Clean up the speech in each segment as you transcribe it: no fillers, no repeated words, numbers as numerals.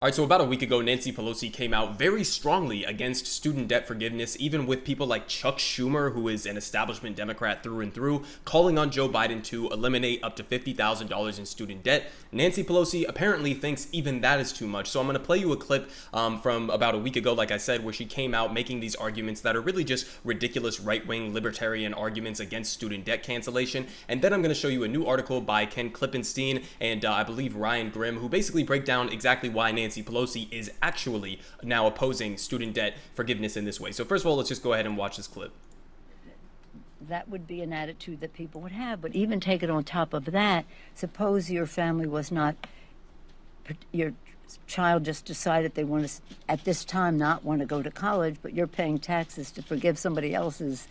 All right, so about a week ago, Nancy Pelosi came out very strongly against student debt forgiveness, even with people like Chuck Schumer, who is an establishment Democrat through and through, calling on Joe Biden to eliminate up to $50,000 in student debt. Nancy Pelosi apparently thinks even that is too much. So I'm going to play you a clip from about a week ago, like I said, where she came out making these arguments that are really just ridiculous right-wing libertarian arguments against student debt cancellation. And then I'm going to show you a new article by Ken Klippenstein and I believe Ryan Grimm, who basically break down exactly why Nancy Pelosi is actually now opposing student debt forgiveness in this way. So first of all, let's just go ahead and watch this clip. That would be an attitude that people would have. But even take it on top of that, suppose your family was not, your child just decided they want to, at this time, not want to go to college, but you're paying taxes to forgive somebody else's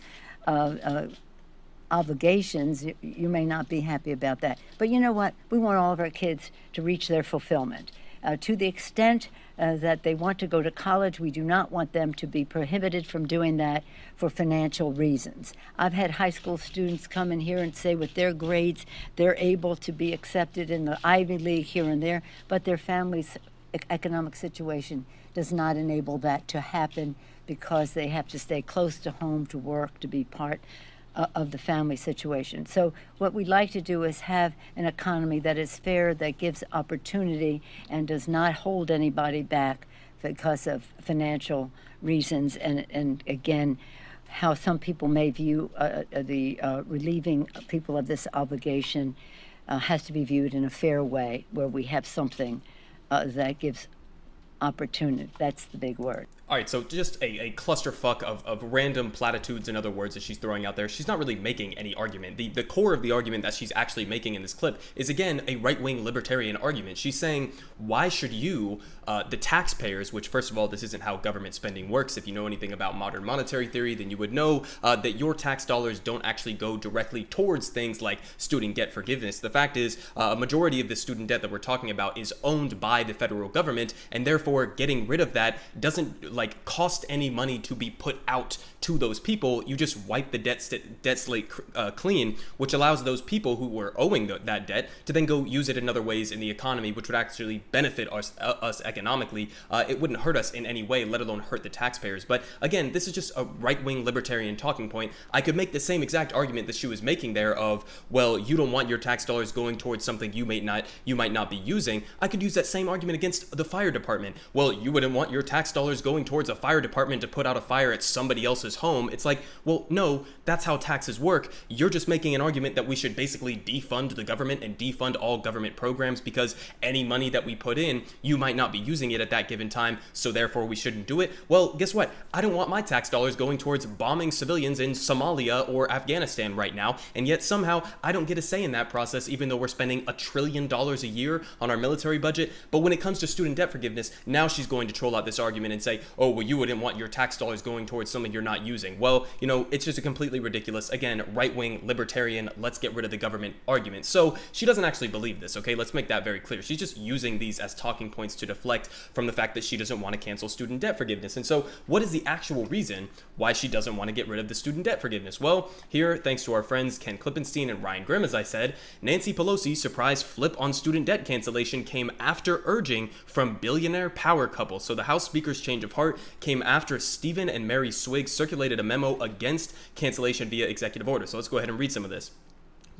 obligations. You may not be happy about that. But you know what? We want all of our kids to reach their fulfillment. To the extent that they want to go to college, we do not want them to be prohibited from doing that for financial reasons. I've had high school students come in here and say with their grades, they're able to be accepted in the Ivy League here and there, but their family's economic situation does not enable that to happen because they have to stay close to home to work, to be part of the family situation. So what we'd like to do is have an economy that is fair, that gives opportunity, and does not hold anybody back because of financial reasons. And again, how some people may view the relieving people of this obligation has to be viewed in a fair way, where we have something that gives opportunity. That's the big word. All right, so just a clusterfuck of random platitudes, in other words, that she's throwing out there. She's not really making any argument. The core of the argument that she's actually making in this clip is, again, a right-wing libertarian argument. She's saying, why should you, the taxpayers, which, first of all, this isn't how government spending works. If you know anything about modern monetary theory, then you would know that your tax dollars don't actually go directly towards things like student debt forgiveness. The fact is, a majority of the student debt that we're talking about is owned by the federal government, and therefore getting rid of that doesn't cost any money to be put out to those people. You just wipe the debt slate clean, which allows those people who were owing that debt to then go use it in other ways in the economy, which would actually benefit us economically. It wouldn't hurt us in any way, let alone hurt the taxpayers. But again, this is just a right-wing libertarian talking point. I could make the same exact argument that she was making there of, well, you don't want your tax dollars going towards something you might not be using. I could use that same argument against the fire department. Well, you wouldn't want your tax dollars going towards a fire department to put out a fire at somebody else's home. It's like, well, no, that's how taxes work. You're just making an argument that we should basically defund the government and defund all government programs because any money that we put in, you might not be using it at that given time, so therefore we shouldn't do it. Well, guess what? I don't want my tax dollars going towards bombing civilians in Somalia or Afghanistan right now, and yet somehow I don't get a say in that process, even though we're spending $1 trillion a year on our military budget. But when it comes to student debt forgiveness, now she's going to troll out this argument and say, oh, well, you wouldn't want your tax dollars going towards something you're not using. Well, you know, it's just a completely ridiculous, again, right-wing, libertarian, let's get rid of the government argument. So she doesn't actually believe this, okay? Let's make that very clear. She's just using these as talking points to deflect from the fact that she doesn't want to cancel student debt forgiveness. And so what is the actual reason why she doesn't want to get rid of the student debt forgiveness? Well, here, thanks to our friends Ken Klippenstein and Ryan Grimm, as I said, Nancy Pelosi's surprise flip on student debt cancellation came after urging from billionaire power couple. So the House Speaker's change of heart came after Stephen and Mary Swiggs circulated a memo against cancellation via executive order. So let's go ahead and read some of this.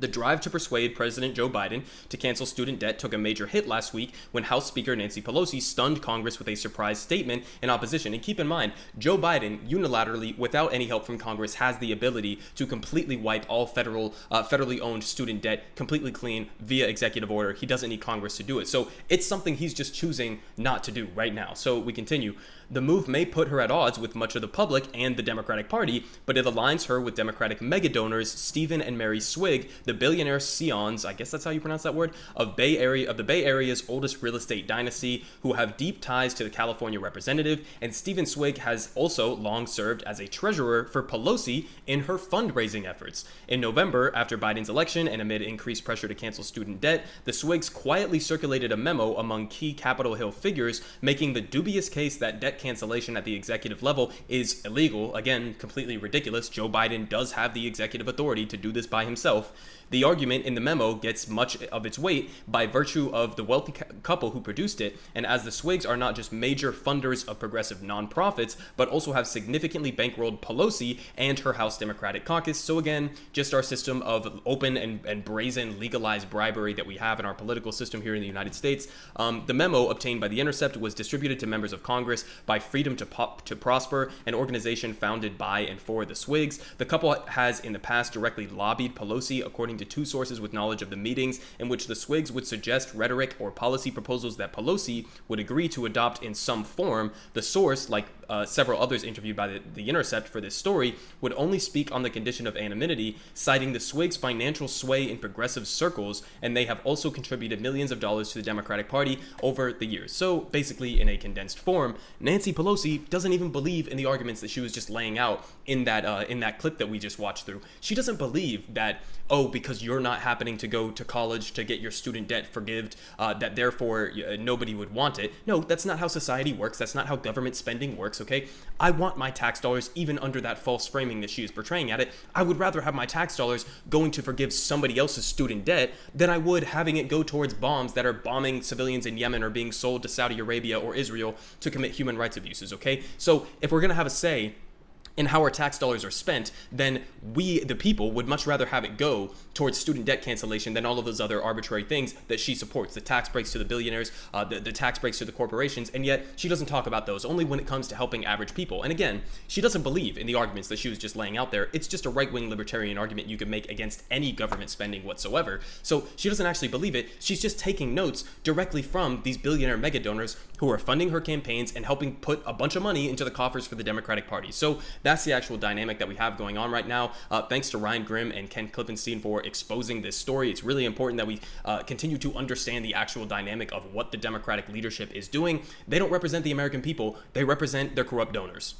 The drive to persuade President Joe Biden to cancel student debt took a major hit last week when House Speaker Nancy Pelosi stunned Congress with a surprise statement in opposition. And keep in mind, Joe Biden, unilaterally, without any help from Congress, has the ability to completely wipe all federally owned student debt completely clean via executive order. He doesn't need Congress to do it. So it's something he's just choosing not to do right now. So we continue. The move may put her at odds with much of the public and the Democratic Party, but it aligns her with Democratic mega donors Stephen and Mary Swiggs, the billionaire scions, I guess that's how you pronounce that word, of the Bay Area's oldest real estate dynasty, who have deep ties to the California representative, and Stephen Swiggs has also long served as a treasurer for Pelosi in her fundraising efforts. In November, after Biden's election and amid increased pressure to cancel student debt, the Swiggs quietly circulated a memo among key Capitol Hill figures, making the dubious case that debt cancellation at the executive level is illegal. Again, completely ridiculous. Joe Biden does have the executive authority to do this by himself. The argument in the memo gets much of its weight by virtue of the wealthy couple who produced it, and as the Swigs are not just major funders of progressive nonprofits, but also have significantly bankrolled Pelosi and her House Democratic caucus. So again, just our system of open and brazen legalized bribery that we have in our political system here in the United States. The memo obtained by The Intercept was distributed to members of Congress by Freedom to Prosper, an organization founded by and for the Swigs. The couple has in the past directly lobbied Pelosi, according to two sources with knowledge of the meetings, in which the Swigs would suggest rhetoric or policy proposals that Pelosi would agree to adopt in some form. The source, like several others interviewed by the Intercept for this story, would only speak on the condition of anonymity, citing the Swigs' financial sway in progressive circles, and they have also contributed millions of dollars to the Democratic Party over the years. So basically, in a condensed form, Nancy Pelosi doesn't even believe in the arguments that she was just laying out in that clip that we just watched through. She doesn't believe that, oh, because you're not happening to go to college to get your student debt forgived, that therefore nobody would want it. No, that's not how society works. That's not how government spending works, okay? I want my tax dollars, even under that false framing that she is portraying at it. I would rather have my tax dollars going to forgive somebody else's student debt than I would having it go towards bombs that are bombing civilians in Yemen or being sold to Saudi Arabia or Israel to commit human rights abuses, okay? So if we're going to have a say in how our tax dollars are spent, then we, the people, would much rather have it go towards student debt cancellation than all of those other arbitrary things that she supports. The tax breaks to the billionaires, the tax breaks to the corporations, and yet she doesn't talk about those, only when it comes to helping average people. And again, she doesn't believe in the arguments that she was just laying out there. It's just a right-wing libertarian argument you could make against any government spending whatsoever. So she doesn't actually believe it. She's just taking notes directly from these billionaire mega donors who are funding her campaigns and helping put a bunch of money into the coffers for the Democratic Party. So that's the actual dynamic that we have going on right now. Thanks to Ryan Grimm and Ken Klippenstein for exposing this story. It's really important that we continue to understand the actual dynamic of what the Democratic leadership is doing. They don't represent the American people. They represent their corrupt donors.